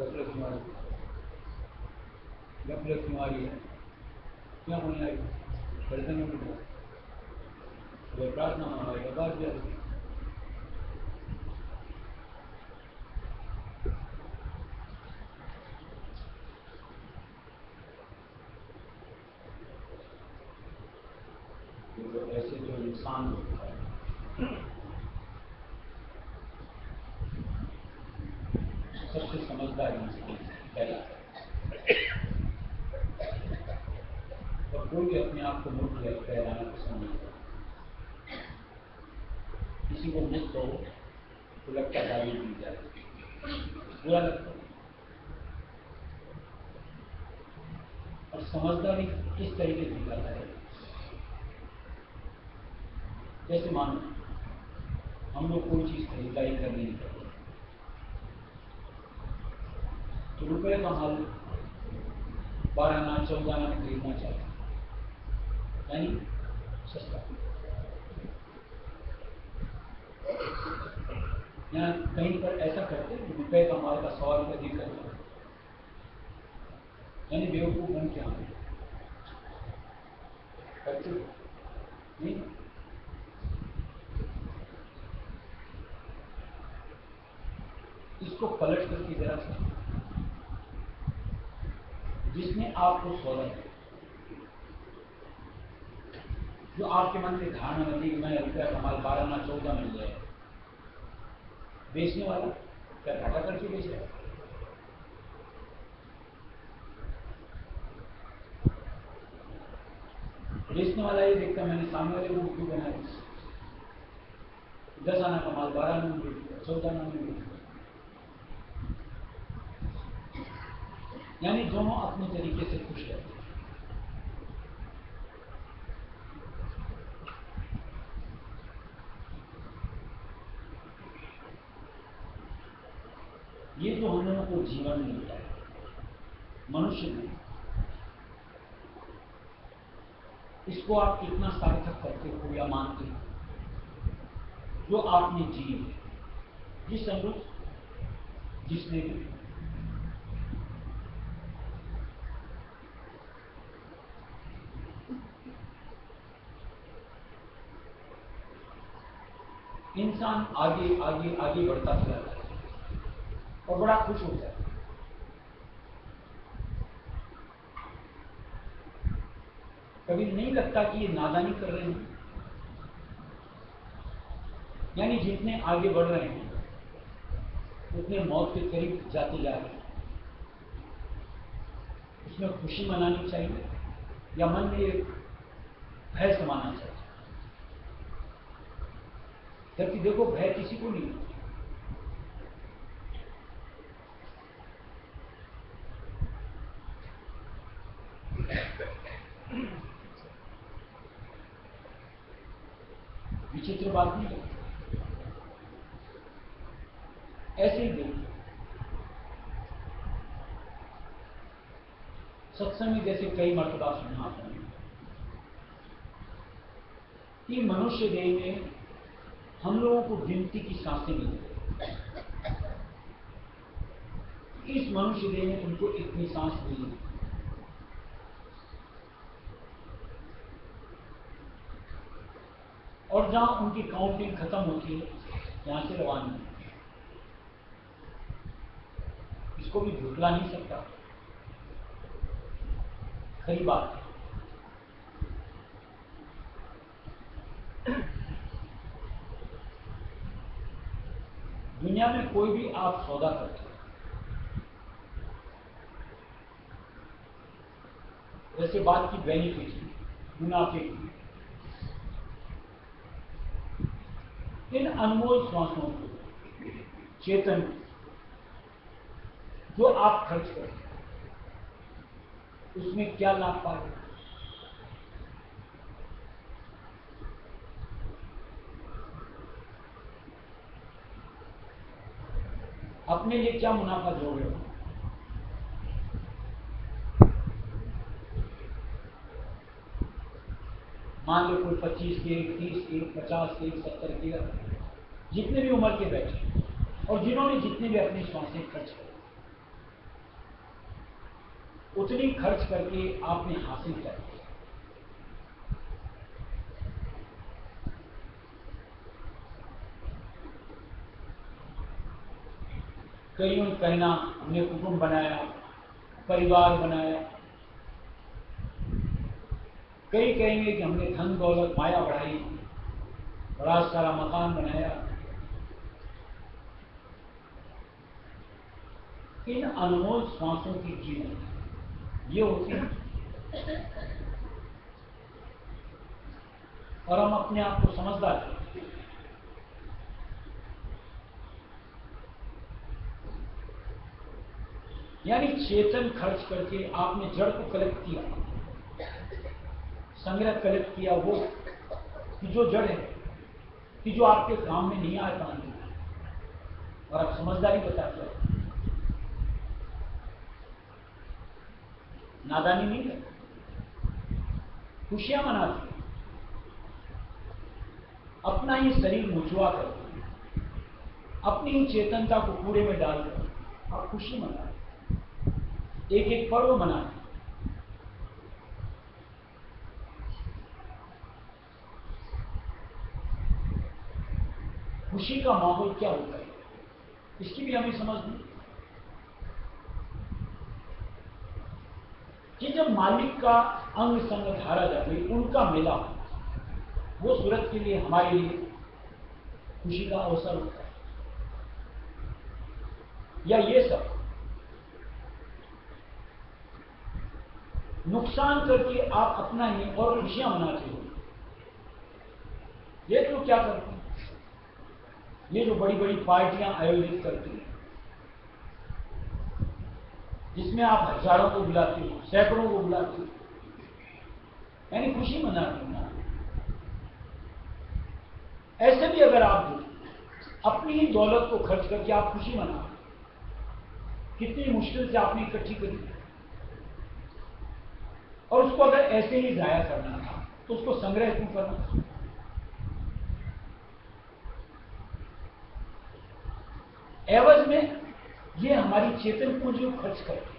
गफलत तुम्हारी गफलत तुम्हारी है, क्या होने आई गर्दन में मिटा अगर प्रार्थना में आएगा बात भी आएगी। तो ऐसे जो इंसान होता है सबसे समझदार इंसान पहला, और कोई भी अपने आप को मूर्ख कहलाना पसंद नहीं करता। किसी को मूर्ख हो तो लगता है गाली दी जाए, बुरा लगता है। और समझदारी किस तरीके से दिखाता है, जैसे मानो हम लोग कोई चीज खरीदारी करनी नहीं करते तो रुपये का माल 12 आना 14 आना में खरीदना चाहते, यानी सस्ता। यहाँ कहीं पर ऐसा करते रुपये का माल का 100 रुपये अधिक करते, यानी बेवकूफ बन के आए करते नहीं। इसको पलट करके जरा सा, जिसने आपको सौदा दिया, जो आपके मन से धारणा बनी कि मैं रुपया का माल 12 आना 14 मिल जाए, बेचने वाला क्या घाटा करके बेच रहा है? बेचने वाला ये देखता मैंने सामने वाले को क्यों बनाया, 10 आना का माल 12 आना में बेच दिया, 14 आना में बेच दिया। यानी दोनों अपने तरीके से खुश रहते हैं। ये जो हम लोगों को जीवन मिलता है मनुष्य में, इसको आप कितना सार्थक करते हो या मानते हो, जो आपने जी जिस अनुरूप जिसने भी इंसान आगे आगे आगे बढ़ता चला जाता है और बड़ा खुश होता है। कभी नहीं लगता कि ये नादानी कर रहे हैं। यानी जितने आगे बढ़ रहे हैं उतने मौत के करीब जाते जा रहे हैं। उसमें खुशी मनानी चाहिए या मन में एक भय समाना चाहिए? जबकि देखो भय किसी को नहीं होता। विचित्र बात नहीं है। ऐसे ही देखिए सत्संग में जैसे कई मर्तबा सुना आपने कि मनुष्य देह में हम लोगों को गिनती की सांसें मिलती, इस मनुष्य देह में उनको इतनी सांस मिली, और जहां उनकी काउंटिंग खत्म होती है यहां से रवाना है। इसको भी झुटला नहीं सकता, खरी बात है। दुनिया में कोई भी आप सौदा करते हो, वैसे बात की बेनिफिट की मुनाफे की, इन अनमोल श्वासों को चेतन जो आप खर्च करते उसमें क्या लाभ पाए? अपने लिए क्या मुनाफा जोड़ रहे हो? मान लो कोई 25 के 30 के 50 के 70 के, जितने भी उम्र के बैठे और जिन्होंने जितने भी अपनी श्वासें खर्च करी, उतनी खर्च करके आपने हासिल कर ली। कईयों ने कहना हमने कुटुंब बनाया, परिवार बनाया, कई कहेंगे कि हमने धन दौलत माया बढ़ाई, बड़ा सारा मकान बनाया। इन अनमोल श्वासों की कीमत ये होती है, और हम अपने आप को समझदार हैं। यानी चेतन खर्च करके आपने जड़ को कलेक्ट किया, संग्रह कलेक्ट किया, वो कि जो जड़ है कि जो आपके काम में नहीं आ पाएंगे, और आप समझदारी बताते हो, नादानी नहीं करते, खुशियां मनाते, अपना ही शरीर मुचवा करते, अपनी ही चेतनता को कूड़े में डालकर आप खुशी मनाते, एक एक पर्व मनाते। खुशी का माहौल क्या होता है, इसकी भी हमें समझ नहीं कि जब मालिक का अंग संग धारा जाती, उनका मेला, वो सूरत के लिए, हमारे लिए खुशी का अवसर होता है। या ये सब नुकसान करके आप अपना ही और खुशियां मनाते हो। ये तो क्या करते हैं, ये जो बड़ी बड़ी पार्टियां आयोजित करती हैं, जिसमें आप हजारों को बुलाते हो, सैकड़ों को बुलाते हो, यानी खुशी मनाते हो। ऐसे भी अगर आप अपनी ही दौलत को खर्च करके आप खुशी मना, कितनी मुश्किल से आपने इकट्ठी करी, और उसको अगर ऐसे ही जाया करना था तो उसको संग्रह क्यों करना। एवज में ये हमारी चेतन पूंजी को खर्च करके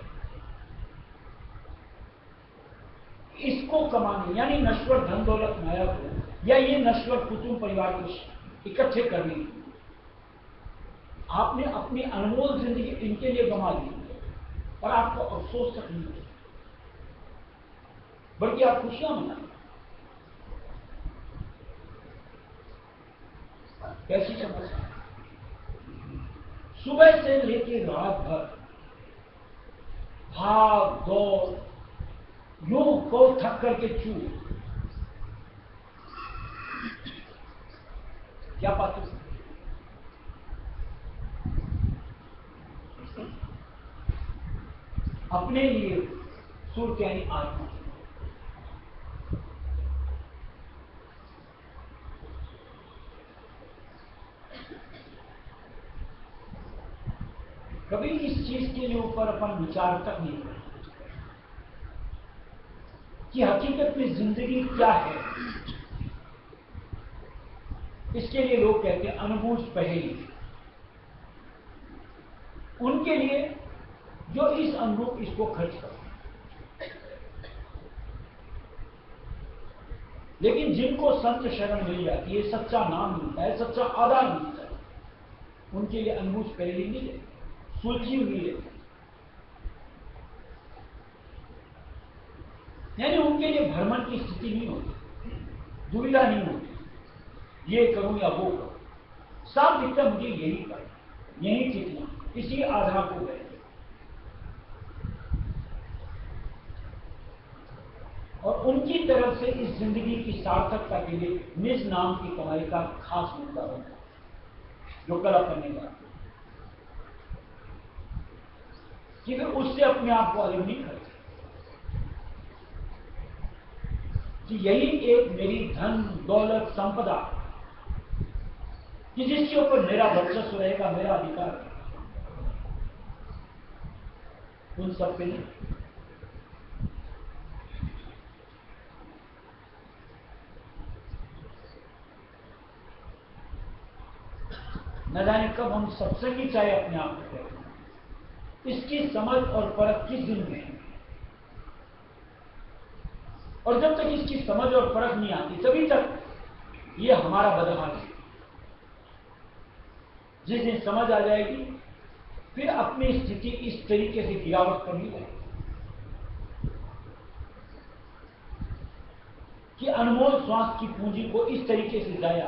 इसको कमाने, यानी नश्वर धन दौलत माया को, या ये नश्वर कुटुंब परिवार को इकट्ठे करने, आपने अपनी अनमोल जिंदगी इनके लिए गंवा दी, और आपको अफसोस तक नहीं होता, बल्कि आप खुशियां मनाएं। कैसी समस्या, सुबह से लेकर रात भर भाग दौड़, यूं को थक करके चू, क्या पाते हैं? अपने लिए सुर के यानी आत्मा, कभी इस चीज के लिए ऊपर अपन विचार तक नहीं करते कि हकीकत में जिंदगी क्या है। इसके लिए लोग कहते हैं अनुभूत पहेली, उनके लिए जो इस अनुरूप इसको खर्च करते, लेकिन जिनको संत शरण मिल जाती है, सच्चा नाम मिलता है, सच्चा आधार मिलता है, उनके लिए अनुभूत पहेली नहीं है, सुलझी हुई है। यानी उनके लिए भ्रमण की स्थिति नहीं होती, दुविधा नहीं होती, ये करूं या वो करूं, साफ दिखता मुझे यही कर, यही टिकना, इसी आधार को गए। और उनकी तरफ से इस जिंदगी की सार्थकता के लिए निज नाम की कमाई का खास मुद्दा होता है, जो कल अपन ने कहा कि फिर उससे अपने आप को अलग नहीं करते कि यही एक मेरी धन दौलत संपदा कि जिसके ऊपर मेरा वर्चस्व रहेगा, मेरा अधिकार, उन सब पे नहीं। न जाने कब हम सत्संगी चाहे अपने आप को कहते हैं, इसकी समझ और परख किस दिन में है और जब तक इसकी समझ और फर्क नहीं आती तभी तक ये हमारा बदहाल है। जिस दिन समझ आ जाएगी फिर अपनी स्थिति इस तरीके से गिरावट करनी लगेगी कि अनमोल श्वास की पूंजी को इस तरीके से जाया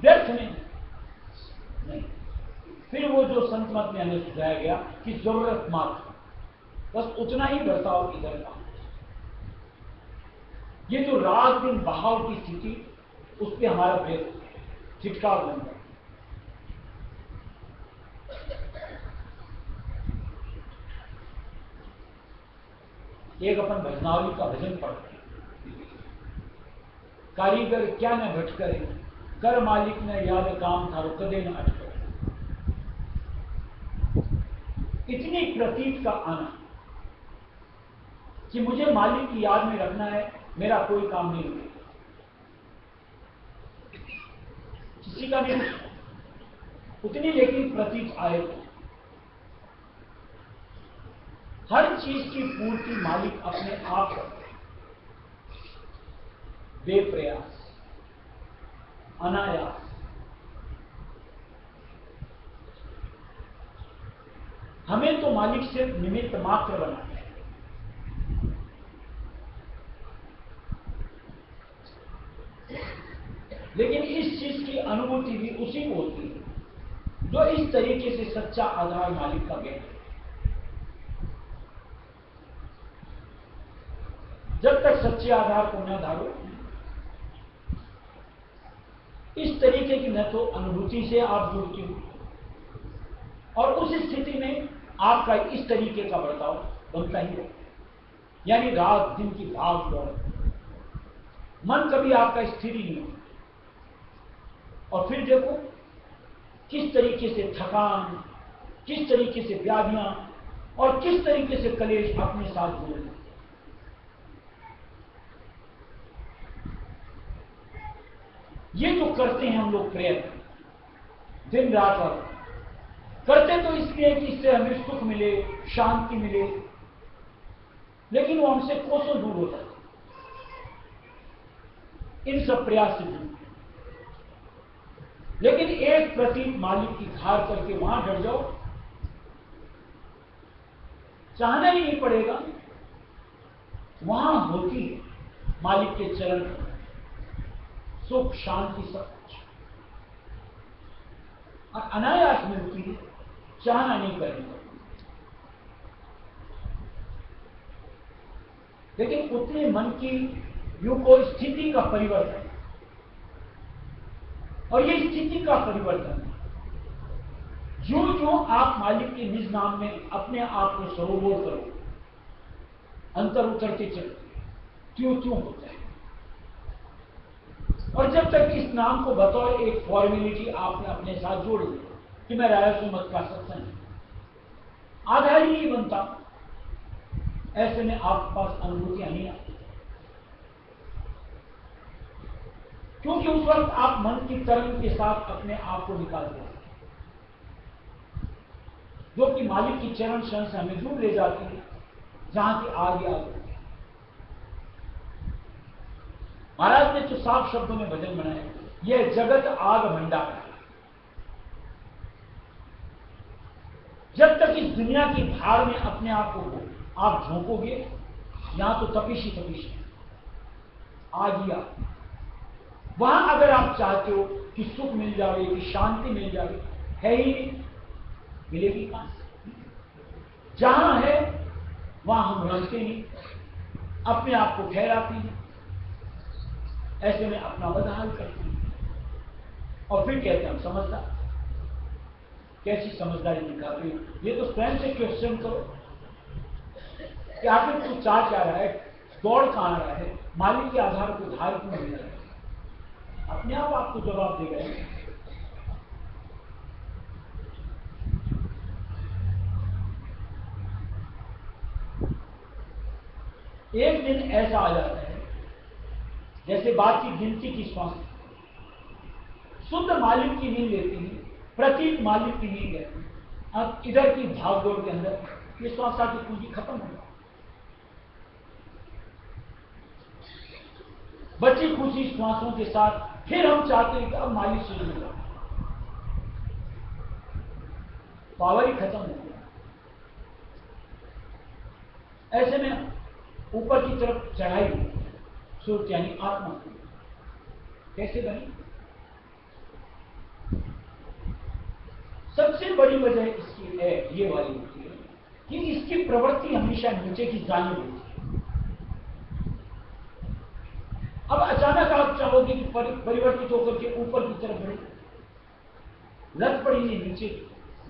व्यर्थ नहीं। फिर वो जो संत मत में हमें सुझाया गया कि जरूरत मात्र बस उतना ही बर्ताव इधर का, ये जो रात दिन बहाव की स्थिति उस पर हमारा ब्रेक छिटकाव बन गया। एक अपन भजनावली का भजन पढ़ते, कारीगर क्या न भटक करे, कर मालिक ने याद काम थारो कदे न अटके। इतनी प्रतीत का आना कि मुझे मालिक की याद में रखना है, मेरा कोई काम नहीं होगा, किसी का नहीं उतनी लेकिन प्रतीत आए तो हर चीज की पूर्ति मालिक अपने आप करते हैं, बेप्रयास अनायास। हमें तो मालिक सिर्फ निमित्त मात्र बनाते हैं। लेकिन इस चीज की अनुभूति भी उसी को होती है जो इस तरीके से सच्चा आधार मालिक का ज्ञान है। जब तक सच्चे आधार को न धारो इस तरीके की न तो अनुभूति से आप जुड़ते हो और उस स्थिति में आपका इस तरीके का बर्ताव बनता ही है, यानी रात दिन की भाग दौड़, मन कभी आपका स्थिर ही नहीं हो। और फिर देखो किस तरीके से थकान, किस तरीके से व्याधियां और किस तरीके से कलेश अपने साथ जुड़े। ये जो करते हैं हम लोग प्रयत्न दिन रात और करते तो इसलिए कि इससे हमें सुख मिले, शांति मिले, लेकिन वो हमसे कोसों दूर होता है इन सब प्रयास से दूर। लेकिन एक प्रतीक मालिक की खार करके वहां डर जाओ, चाहना ही नहीं पड़ेगा, वहां होती है मालिक के चरण सुख शांति सब कुछ और अनायास मिलती है, चाहना नहीं करेंगे। लेकिन उतने मन की युग को स्थिति का परिवर्तन, और ये स्थिति का परिवर्तन जो जो आप मालिक के निज नाम में अपने आप को सरोवर करो, अंतर उतरते चलते त्यों त्यों होता है। और जब तक इस नाम को बतौर एक फॉर्मेलिटी आपने अपने साथ जोड़ ली कि मैं राया सुमत का सत्संग आधार ही नहीं बनता, ऐसे में आपके पास अनुभूतियां नहीं आती, क्योंकि उस वक्त आप मन की तरंग के साथ अपने आप को निकाल देते, जो कि मालिक की चरण शरण से हमें दूर ले जाती है, जहां की आगे आगे। महाराज ने तो साफ शब्दों में भजन बनाया, यह जगत आग भंडार है। जब तक इस दुनिया की भाड़ में अपने आप को आप झोंकोगे, यहां तो तपिश ही तपिश है, आग ही आग। वहां अगर आप चाहते हो कि सुख मिल जाए, कि शांति मिल जाए, है ही नहीं, मिलेगी कहां से? जहां है वहां हम रहते नहीं, अपने आप को ठहराते हैं, ऐसे में अपना बदहाल करते हैं और फिर कहते हैं हम समझदार। कैसी समझदारी दिखाते हैं? ये तो स्वयं से क्वेश्चन करो कि आखिर तू चाह क्या रहा है, दौड़ कहां रहा है, मालिक के आधार को धार क्यों नहीं रहा है? अपने आप आपको जवाब दे गए। एक दिन ऐसा आ जाता है जैसे बात की गिनती की श्वास, शुद्ध मालिक की नींद लेती है, प्रतीक मालिक की नींद लेती है। अब इधर की भागदौड़ के अंदर ये श्वासा की पूंजी खत्म हो गई। बची खुशी श्वासों के साथ फिर हम चाहते हैं कि अब मालिश शुरू हो जाए, पावर ही खत्म हो गया। ऐसे में ऊपर की तरफ चढ़ाई सुर यानी आत्मा कैसे बनी? सबसे बड़ी वजह इसकी है ये वाली होती है कि इसकी प्रवृत्ति हमेशा नीचे की जानिब होती है। अब अचानक आप चाहोगे कि परिवर्तित होकर के ऊपर की तरफ बढ़े, लत पड़ी नहीं नीचे,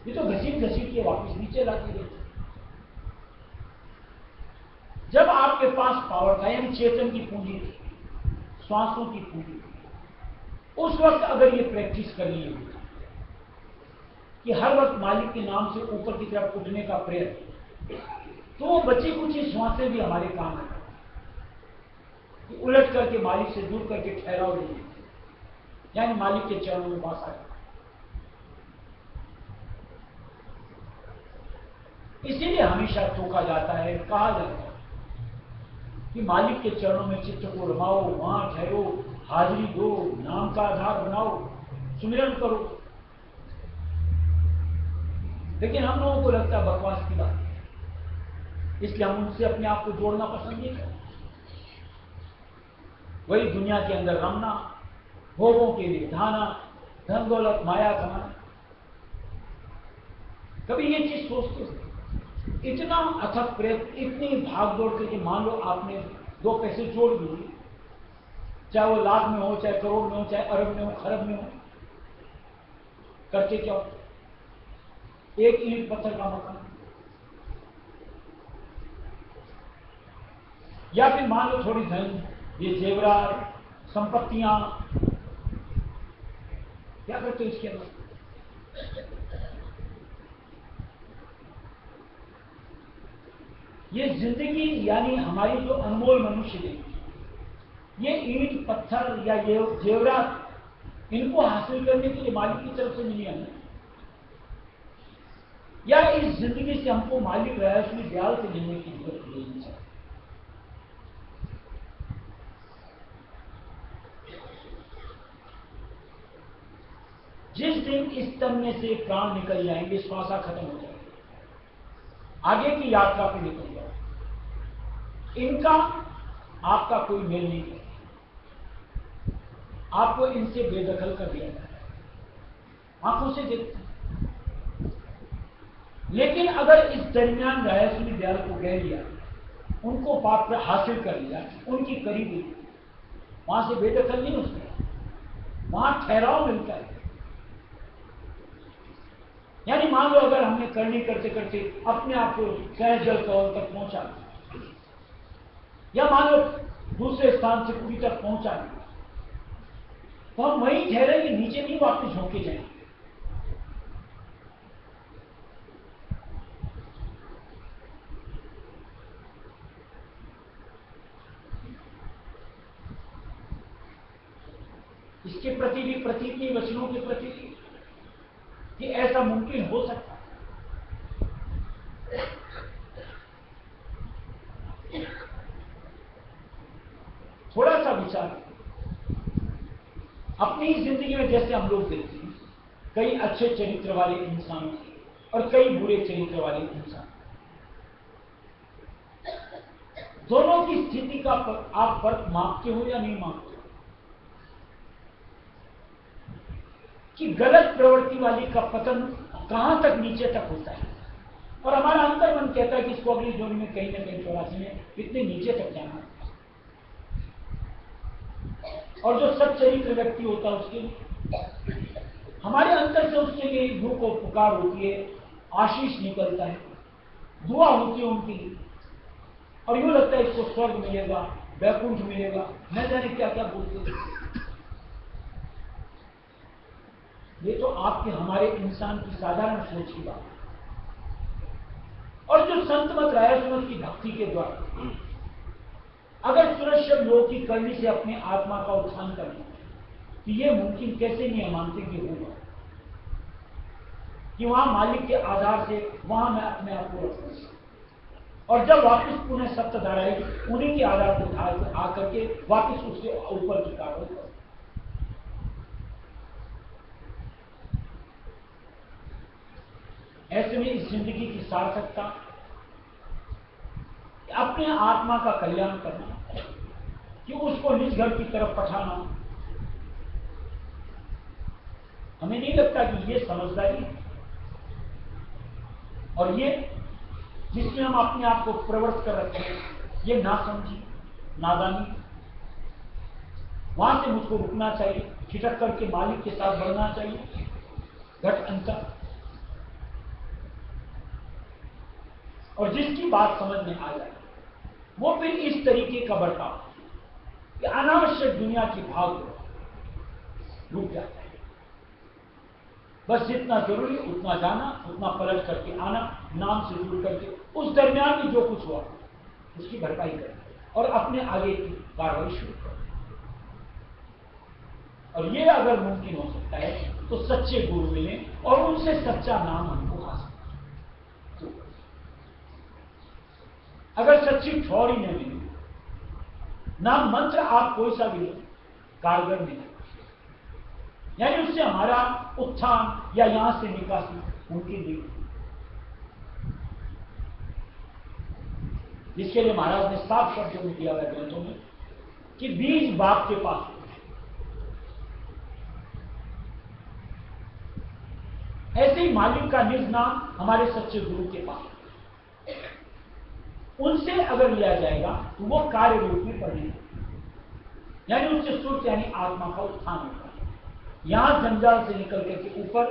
ये तो घसीट घसीट के वापस नीचे लाती रहती। जब आपके पास पावर था यानी चेतन की पूंजी थी, श्वासों की पूंजी, उस वक्त अगर ये प्रैक्टिस करनी होगी कि हर वक्त मालिक के नाम से ऊपर की तरफ उठने का प्रयत्न, तो वो बची कुछ श्वासें भी हमारे काम है कि उलट करके मालिक से दूर करके ठहराव देंगे, यानी मालिक के चरणों में वास आए। इसीलिए हमेशा टोका जाता है, कहा जाता है कि मालिक के चरणों में चित्त को रमाओ, वहां ठहरो, हाजिरी दो, नाम का आधार बनाओ, सुमिरन करो। लेकिन हम लोगों को लगता है बकवास की बात, इसलिए हम उनसे अपने आप को जोड़ना पसंद नहीं करते। वही दुनिया के अंदर रमना, भोगों के लिए धाना, धन दौलत माया कमाना। कभी ये चीज सोचते हो, इतना अथक प्रयत्न, इतनी भाग दौड़ करके मान लो आपने 2 पैसे जोड़ दिए, चाहे वो लाख में हो, चाहे करोड़ में हो, चाहे अरब में हो, खरब में हो, करके क्या हो? एक ईंट पत्थर का मकान, या फिर मान लो थोड़ी धन, ये जेवरात, संपत्तियां, क्या करते हो इसके अंदर? ये जिंदगी यानी हमारी जो अनमोल मनुष्य है, ये ईंट पत्थर या ये जेवरात, इनको हासिल करने के लिए मालिक की तरफ से मिली हमें, या इस जिंदगी से हमको मालिक रहस्यमय दयाल से मिलने की जरूरत नहीं है। जिस दिन इस तन में से प्राण निकल जाएंगे, श्वासा खत्म हो जाएगी, आगे की यात्रा पे निकल जाओ, इनका आपका कोई मेल नहीं है, आपको इनसे बेदखल कर दिया जाए, आंखों से देखते हैं। लेकिन अगर इस दरमियान रहस्यमय दयाल को कह लिया, उनको पात्र हासिल कर लिया, उनकी करीबी, वहां से बेदखल नहीं उसमें, वहां ठहराव मिलता है। यानी मान लो अगर हमने करनी करते करते अपने आप को सहज जल कौल तक पहुंचा, या मान लो दूसरे स्थान से पूरी तक पहुंचा, तो हम वहीं ठहरेंगे, नीचे नहीं वापस झोंके जाएंगे। इसके प्रति भी प्रतीक नहीं, वचनों के प्रति कि ऐसा मुमकिन हो सकता है। थोड़ा सा विचार अपनी ही जिंदगी में, जैसे हम लोग देखते हैं कई अच्छे चरित्र वाले इंसान और कई बुरे चरित्र वाले इंसान, दोनों की स्थिति का आप फर्क मापते हो या नहीं मापते? कि गलत प्रवृत्ति वाली का पतन कहां तक नीचे तक होता है, और हमारा अंतर मन कहता है कि इसको अगली जोड़ी में कहीं ना कहीं 84 में इतने नीचे तक जाना है। और जो सच्चरित्र व्यक्ति होता है उसके हमारे अंतर से उसके लिए रूह को पुकार होती है, आशीष निकलता है, दुआ होती है उनकी, और यूं लगता है इसको स्वर्ग मिलेगा, वैकुंठ मिलेगा, न जाने क्या क्या बोलते हैं। ये तो आपके हमारे इंसान की साधारण सोच की बात है। और जो संत मत रायसमत की भक्ति के द्वारा अगर सुरक्षित लोग की करनी से अपने आत्मा का उत्थान करना, तो ये मुमकिन कैसे नहीं मानते कि होगा, कि वहां मालिक के आधार से वहां मैं अपने आप को रखूंगा, और जब वापस पुनः सप्तधारा आएगी, उन्हीं के आधार पर आकर के वापस उसके ऊपर की कार्रवाई करें। ऐसे में इस जिंदगी की सार्थकता अपने आत्मा का कल्याण करना, कि उसको निज घर की तरफ पठाना, हमें नहीं लगता कि ये समझदारी है। और ये जिसमें हम अपने आप को प्रवृत्त कर रखे हैं, ये नासमझी, नादानी, वहां से मुझको रुकना चाहिए, छिटक करके मालिक के साथ बढ़ना चाहिए, घट अंतर। और जिसकी बात समझ में आ जाए वो फिर इस तरीके का बर्ताव कि अनावश्यक दुनिया की भाग रुक जाता है। बस जितना जरूरी उतना जाना, उतना पलट करके आना, नाम से जुड़ करके उस दरमियान में जो कुछ हुआ उसकी भरपाई करें और अपने आगे की कार्रवाई शुरू करें। और ये अगर मुमकिन हो सकता है तो सच्चे गुरु मिले और उनसे सच्चा नाम हमको हासिल। अगर सच्ची ठौरी न मिले, नाम मंत्र आप कोई सा भी लो, कारगर नहीं, यानी उससे हमारा उत्थान या यहां से निकासी मुमकिन नहीं। जिसके लिए महाराज ने साफ शब्दों में दिया हुआ ग्रंथों में कि बीज बाप के पास, ऐसे ही मालिक का निज नाम हमारे सच्चे गुरु के पास, उनसे अगर लिया जाएगा तो वो कार्य रूप में पड़ेगा, यानी उनसे सुख यानी आत्मा का उत्थान होगा। यहां जंजाल से निकल करके ऊपर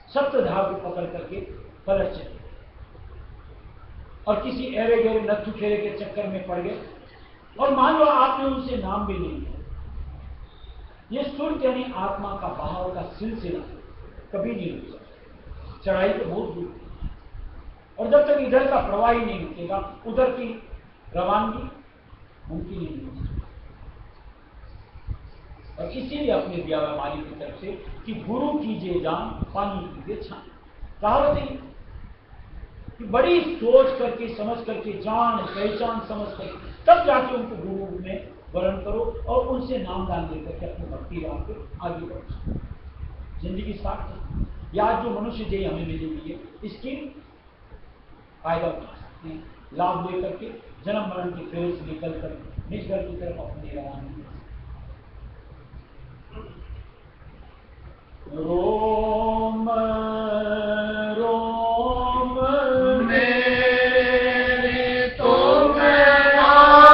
सप्तधारा को पकड़ करके पलट चले और किसी एरे गहरे नत्थु खेरे के चक्कर में पड़ गए और मान लो आपने उनसे नाम भी नहीं लिया। ये सुर यानी आत्मा का बहाव का सिलसिला कभी नहीं रुक सकता, चढ़ाई तो बहुत दूर, और जब तक इधर का प्रवाह ही नहीं रुकेगा उधर की रवानगी मुमकिन ही नहीं हो सकती। और इसीलिए अपने दिया हुआ मालिक की तरफ से कि गुरु कीजिए जान, पानी कीजिए छान, कहावत है कि बड़ी सोच करके समझ करके जान पहचान समझ करके तब जाके उनको गुरु में वर्ण करो और उनसे नाम दान लेकर के अपनी भक्ति राह पे आगे बढ़ो। जिंदगी सार्थक। या जो मनुष्य जय हमें मिली हुई है इसकी फायदा उठा सकते हैं, लाभ लेकर के जन्म मरण के फेर से निकल कर निज घर की तरफ अपने रवाना। रोम रोम मेरे तुम मेरी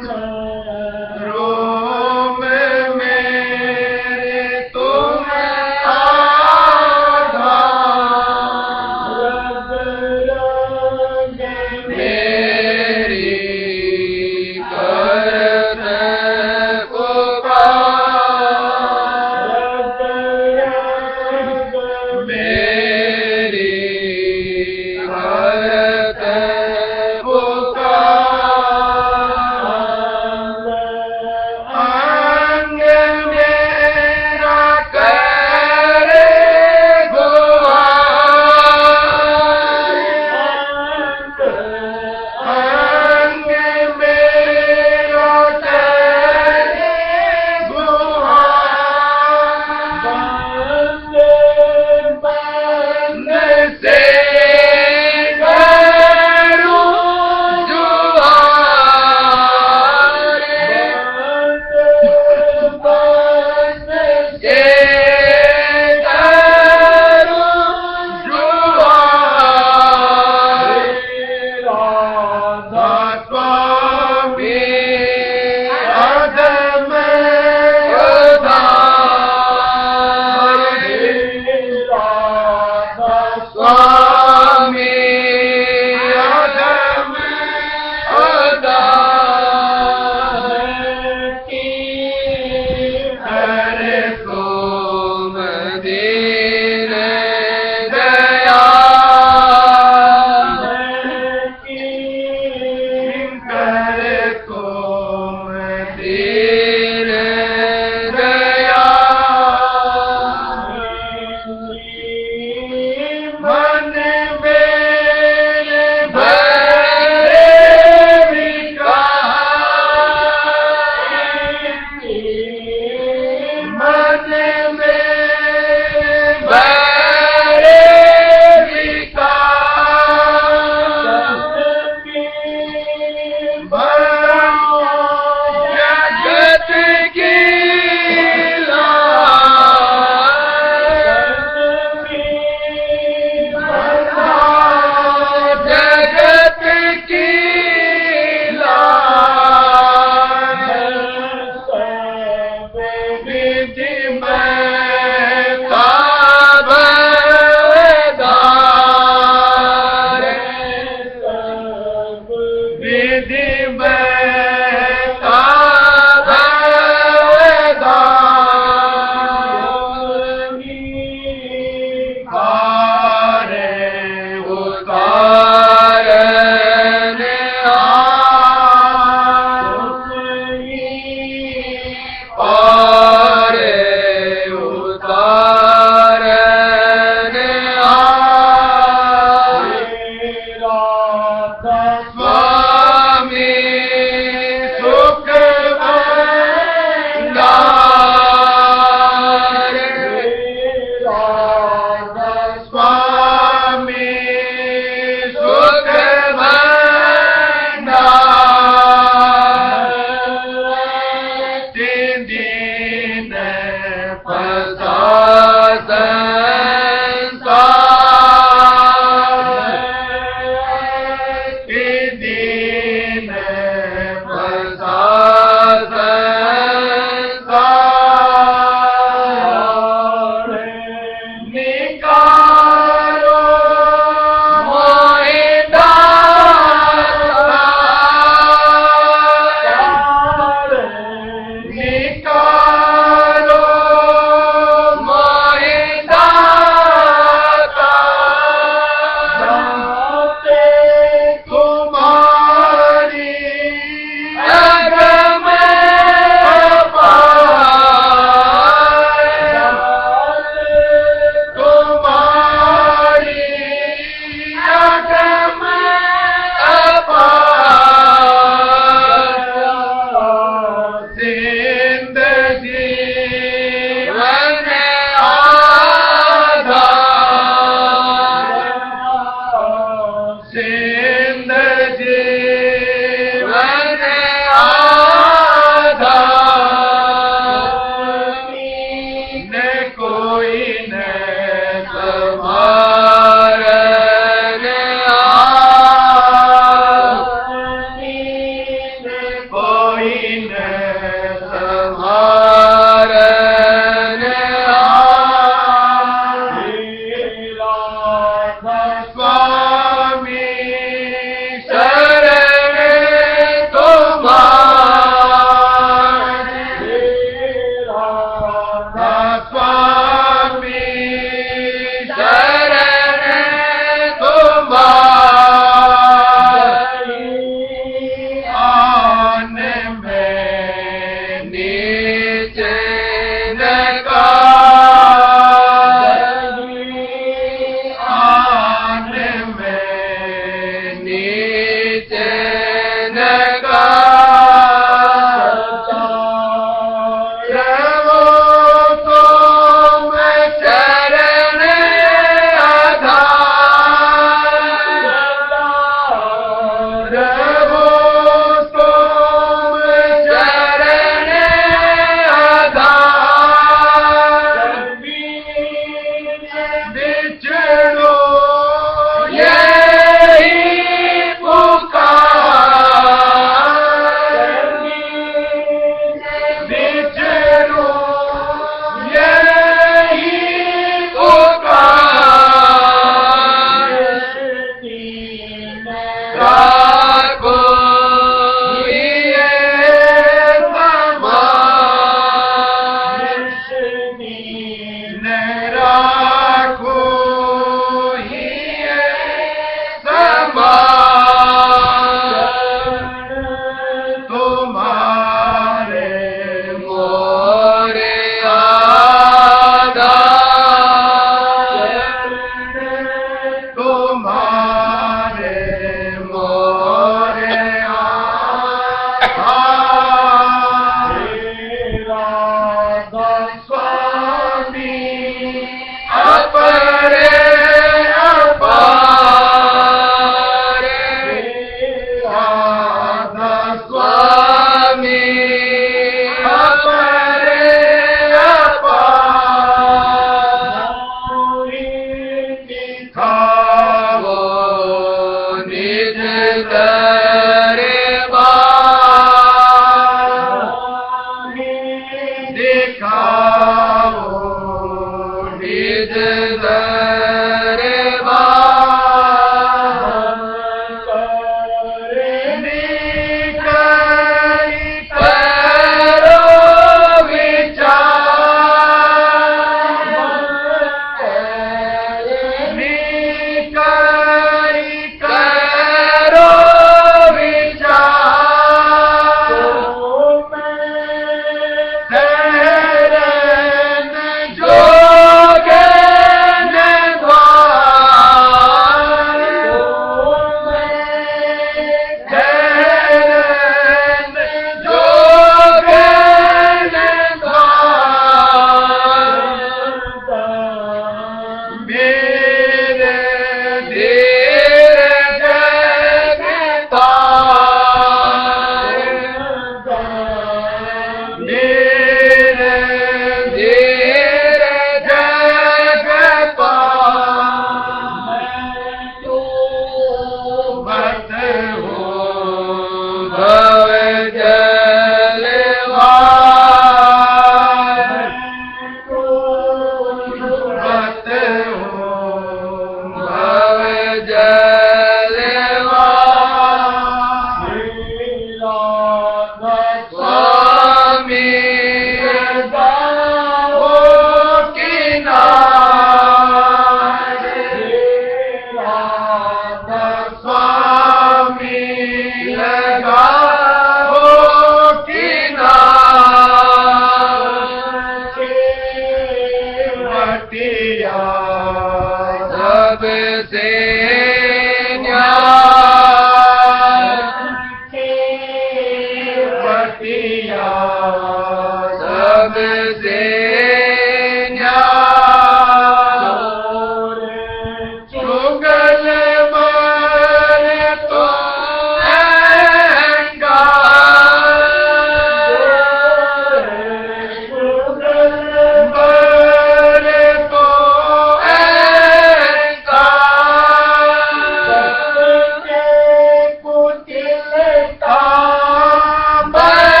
Bye.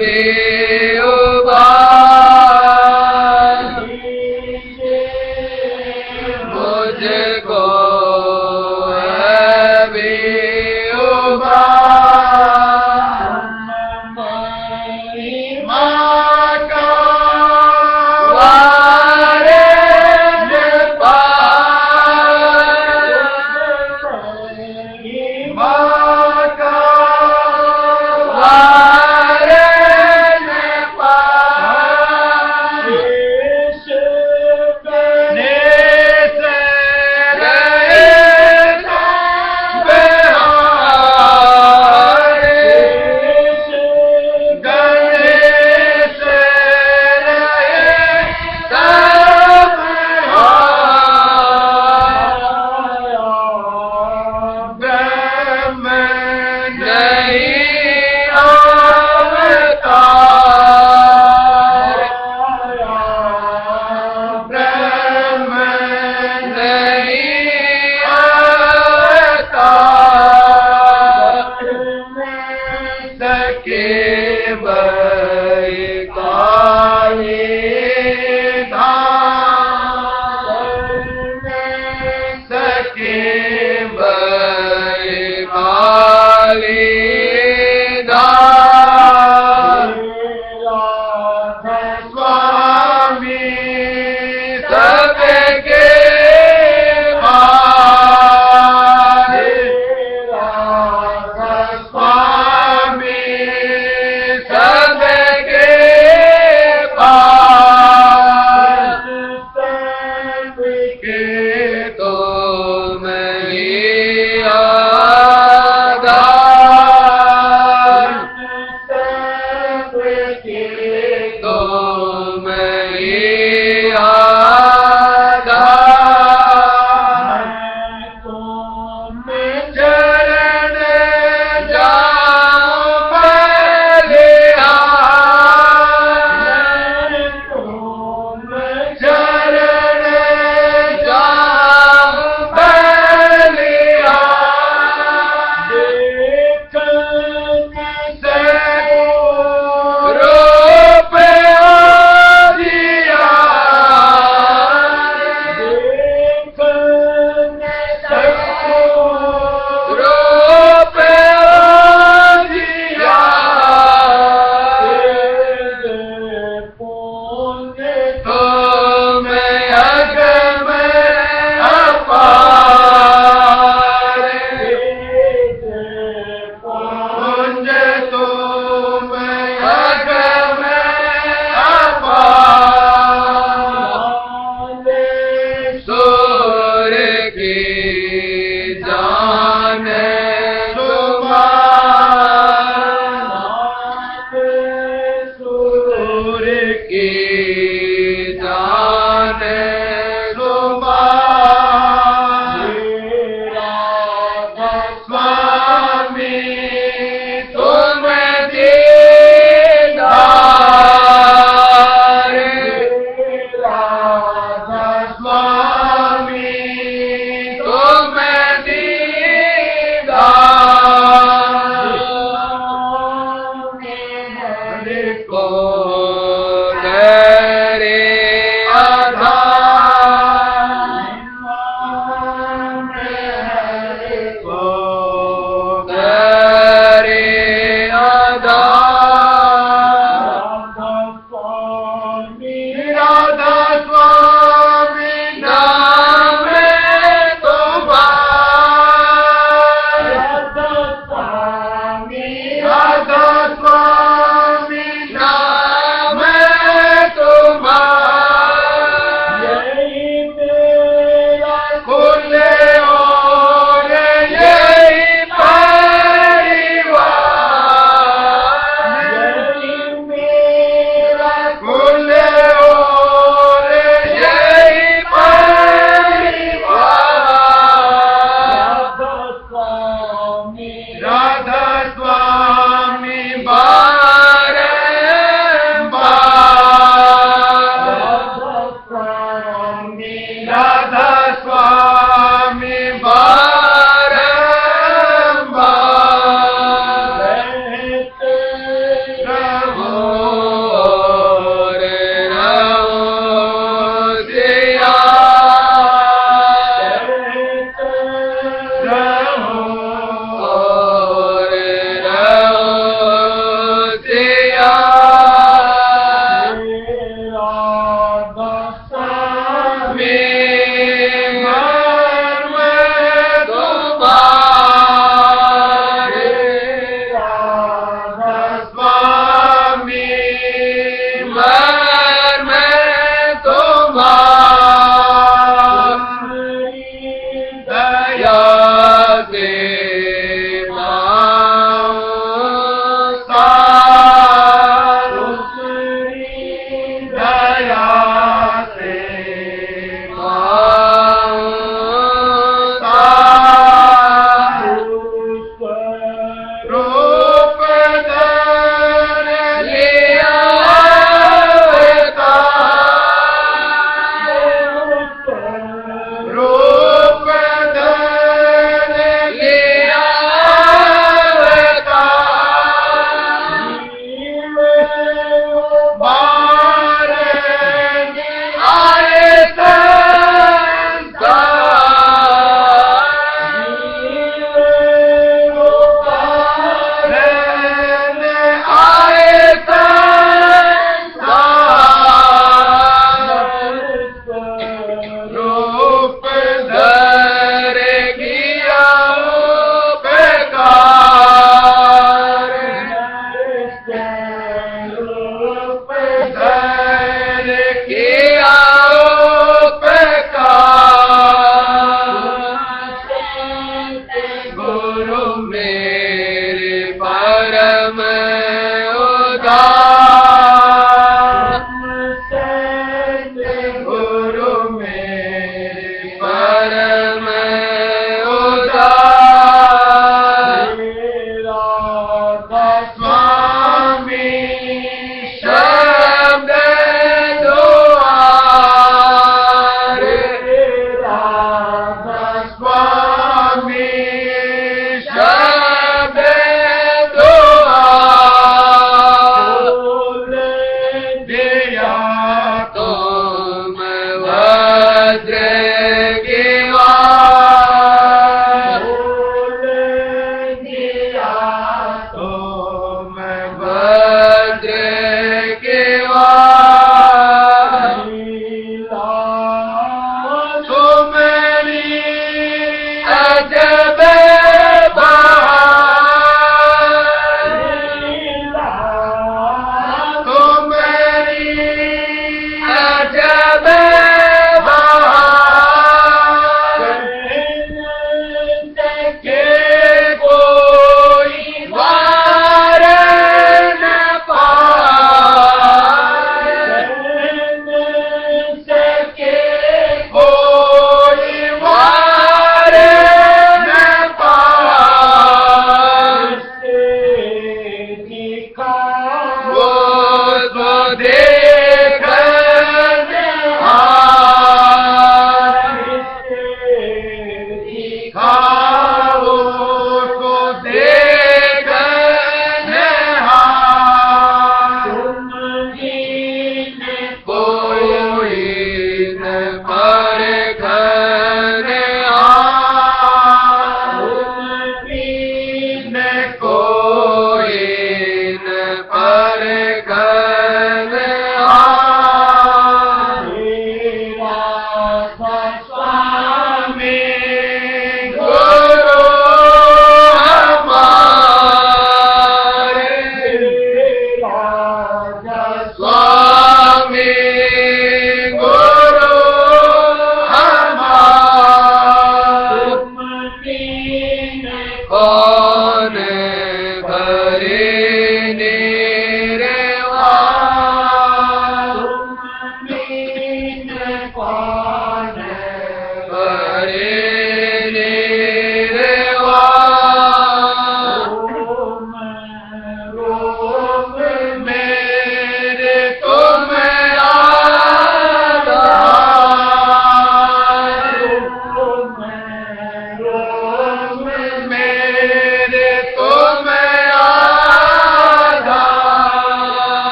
सबके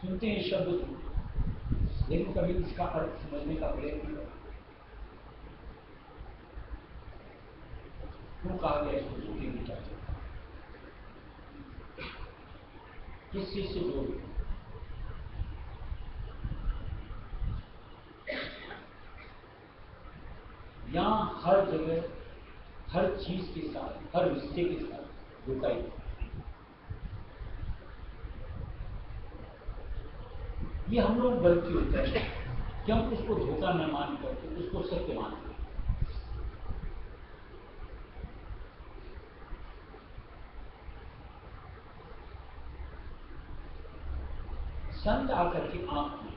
सुनते हैं शब्द, लेकिन कभी इसका अर्थ समझने का प्रयत्न नहीं। क्यों कहा गया इसको झूठी विचार? किस चीज से जोड़? यहां हर जगह, हर चीज के साथ, हर रिश्ते के साथ धोखा ही। ये हम लोग गलती होता है कि हम उसको धोखा न मान करके उसको सत्य मानते हैं। संत आकर के आंख में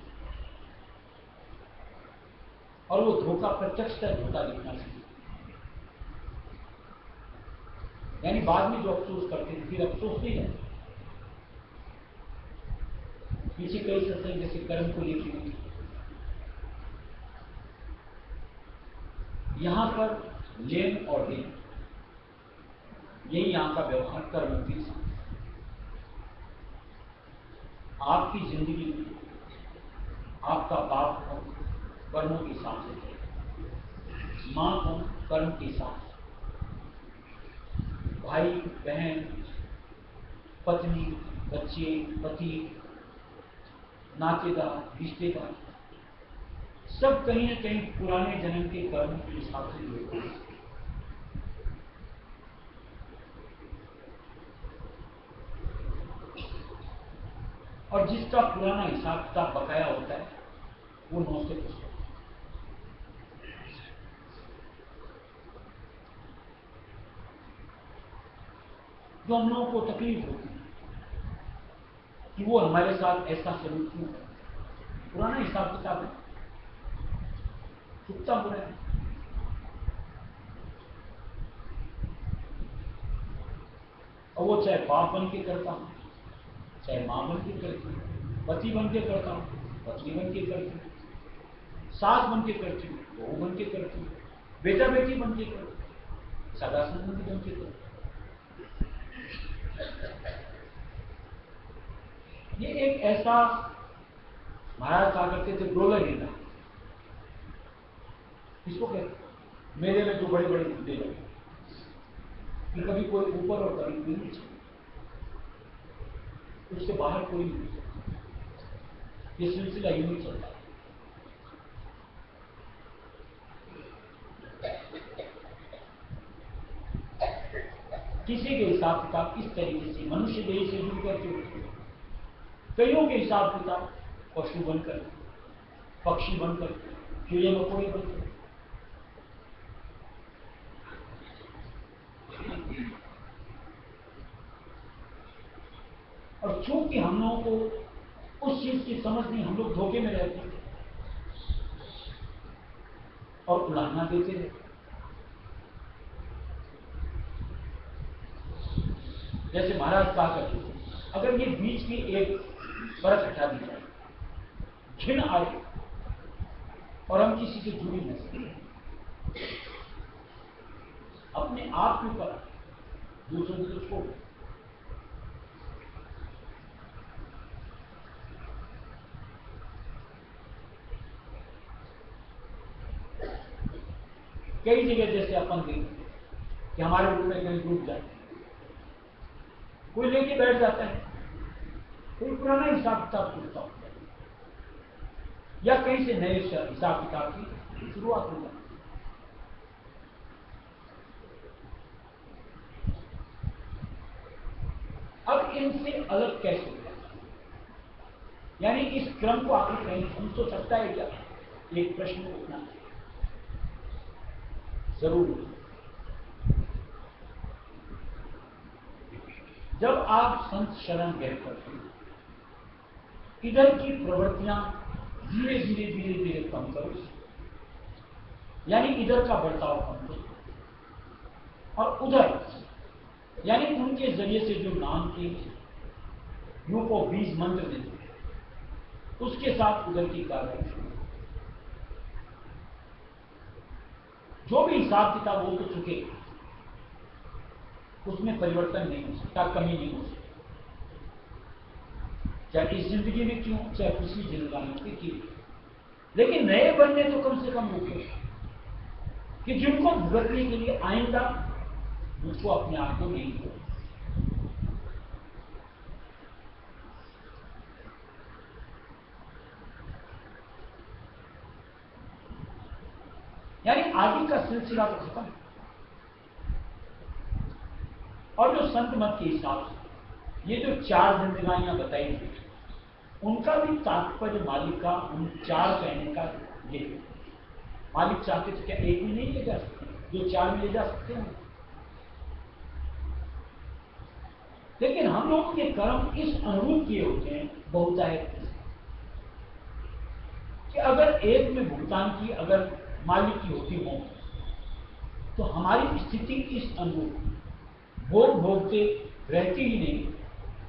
और वो धोखा प्रत्यक्ष धोखा दिखना चाहिए। यानी बाद में जो अफसोस करते थे फिर अफसोस नहीं है। पीछे कई सत्संग जैसे कर्म को लेकर हुई, यहां पर लेन और देन, यही यहां का व्यवहार कर्म के साथ। आपकी जिंदगी में आपका बाप कौन? कर्मों के हिसाब से चले। मां कौन? कर्म के हिसाब से। भाई बहन पत्नी, बच्चे, पति, नातेदार, रिश्तेदार, सब कहीं न कहीं पुराने जन्म के कर्म के हिसाब से जुड़े हैं। और जिसका पुराना हिसाब किताब बकाया होता है वो 9 से पूछता है। जो हम लोगों को तकलीफ होती है कि वो हमारे साथ ऐसा सलूक क्यों है, पुराना हिसाब किताब है, चुपता हो रहा है। और वो चाहे बाप बन के करता हूं, चाहे मां बन के करती हूँ, पति बन के करता हूं, पत्नी बन के करती हूँ, सास बन के करती हूँ, बहू बन के करती हूँ, बेटा बेटी बन के करती हूँ, सगा संबंधी बन के करती हूँ। ये एक ऐसा महाराज कहा करते थे डोलर हिलना, इसको कहते मेले में जो बड़े बड़े मुद्दे लगे कि कभी कोई ऊपर और कभी कोई नीचे, उससे बाहर कोई नहीं, ये सिलसिला यूं ही चलता है। किसी के हिसाब किताब किस तरीके से मनुष्य देह से जुड़ करके उठते, कईयों के हिसाब किताब पशु बनकर, पक्षी बनकर, कीड़े मकोड़े बनकर। और चूंकि हम लोगों को उस चीज की समझ नहीं, हम लोग धोखे में रहते थे और उलाहना देते रहते। जैसे महाराज कहा करते थे, अगर ये बीच की एक परत हटा दी जाए, घिन आए और हम किसी से जुड़ी न सके, अपने आप के ऊपर दूसरों को छोड़, कई जगह जैसे अपन देखते कि हमारे रूप में कहीं डूब जाए, कोई लेके बैठ जाता है, कोई पुराना हिसाब किताब टूटता होता है या कहीं से नए हिसाब किताब की शुरुआत हो जाती है। अब इनसे अलग कैसे होगा, यानी इस क्रम को आखिर कहीं हम तो सकता है क्या, एक प्रश्न उठना जरूर। जब आप संत शरण गए करते हैं, इधर की प्रवृत्तियां धीरे धीरे धीरे धीरे कम करो, यानी इधर का बर्ताव कम करो, और उधर यानी उनके जरिए से जो नाम के यूं को 20 मंत्र देते, उसके साथ उधर की कार्रवाई शुरू। जो भी हिसाब किताब हो तो चुके, उसमें परिवर्तन नहीं हो सकता, कमी नहीं हो सकती, चाहे इस जिंदगी में क्यों, चाहे किसी जिंदगी में क्यों। लेकिन नए बनने तो कम से कम रुके कि जिनको भुगतने के लिए आइंदा मुझको अपने आप को नहीं हो। यानी आगे का सिलसिला तो खत्म। और जो संत मत के हिसाब से ये जो 4 जिंदगानियां बताई थी, उनका भी तात्पर्य मालिक का उन 4 कहने का ये, मालिक चाहते थे क्या एक भी नहीं ले जा सकते, जो 4 में ले जा सकते हैं। लेकिन हम लोगों के कर्म इस अनुरूप किए होते हैं बहुतायत कि अगर एक में भुगतान की अगर मालिक की होती हो तो हमारी स्थिति इस अनुरूप भोग भोगते रहती ही नहीं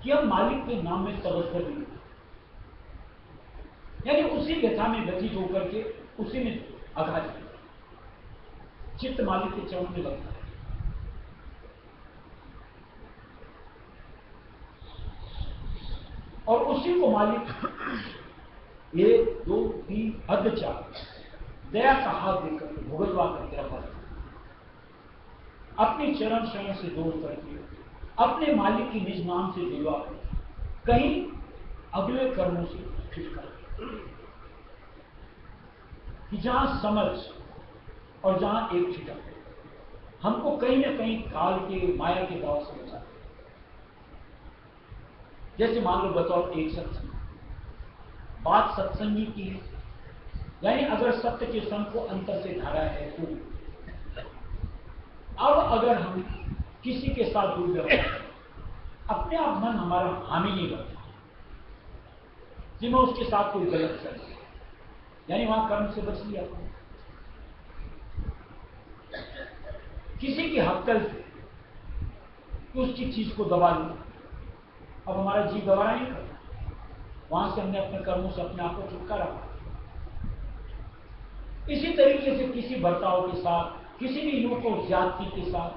कि हम मालिक के नाम में तवज्जो नहीं, यानी उसी व्यथा में व्यथित होकर के उसी में आघात, चित्त मालिक के चरण में लगता है। और उसी को मालिक 1 2 3 हद 4 दया का हाथ देकर भुगतवा करके रखा, अपनी चरण शरण से दूर करके अपने मालिक की निज नाम से जुड़वा कहीं अगले कर्मों से छुटकारा, कि जहां समझ और जहां एक छिटक हमको कहीं ना कहीं काल के माया के दाव से बचा। जैसे मान लो बताओ एक सत्संग, बात सत्संगी की है, यानी अगर सत्य के संग को अंतर से धारा है तो अब अगर हम किसी के साथ दुर्व्यवहार, अपने आप मन हमारा हामी नहीं बनता कि मैं उसके साथ कोई गलत कर, यानी वहां कर्म से बच लिया। किसी की हक्कल से कि उसकी चीज को दबा लूं, अब हमारा जीव गवारा नहीं करता, वहां से हमने अपने कर्मों से अपने आप को छुटकारा रखा। इसी तरीके से किसी बर्ताव के साथ, किसी भी युग को ज्यादती के साथ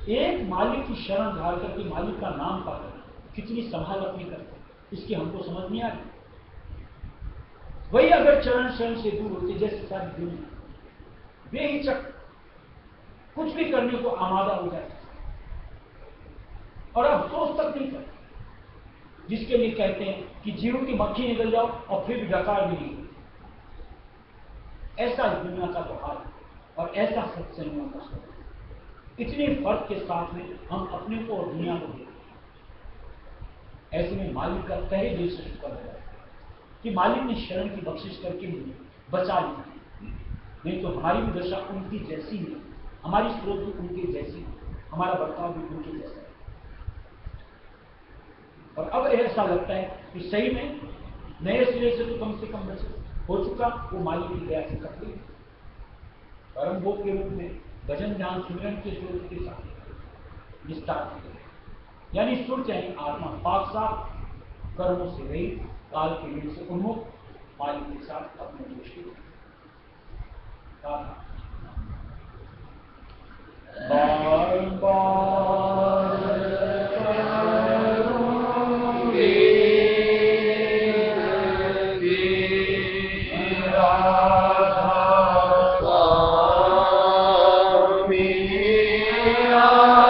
एक मालिक की शरण धार करके मालिक का नाम पाकर कितनी संभाल अपनी करते, इसकी हमको समझ नहीं आ रही। वही अगर चरण शरण से दूर होते, जैसे सारी दुनिया बेहिचक कुछ भी करने को आमादा हो जाता और अफसोस तक नहीं करते, जिसके लिए कहते हैं कि जीव की मक्खी निकल जाओ और फिर भी डकार भी नहीं। ऐसा इस दुनिया का व्यवहार और ऐसा सत्संगों का स्वभाव, इतने फर्क के साथ में हम अपने को और दुनिया को देखते। ऐसे में मालिक का तहे दिल से शुक्र है कि मालिक ने शरण की बख्शिश करके मुझे बचा लिया, नहीं तो हमारी भी दशा उनकी जैसी है, हमारी सोच भी उनकी जैसी है, हमारा बर्ताव भी उनके जैसा है। और अब ऐसा लगता है कि सही में नए सिरे से तो कम से कम बचे हो चुका, वो मालिक की दया से कटली परम भोग के रूप में भजन ध्यान सुमिरन के जोर के साथ विस्तार, यानी सुर यानी आत्मा पाक साफ, कर्मों से रहित, काल के ऋण से उन्मुक्त, मालिक के साथ अपने दृष्टि बार बार स्वामी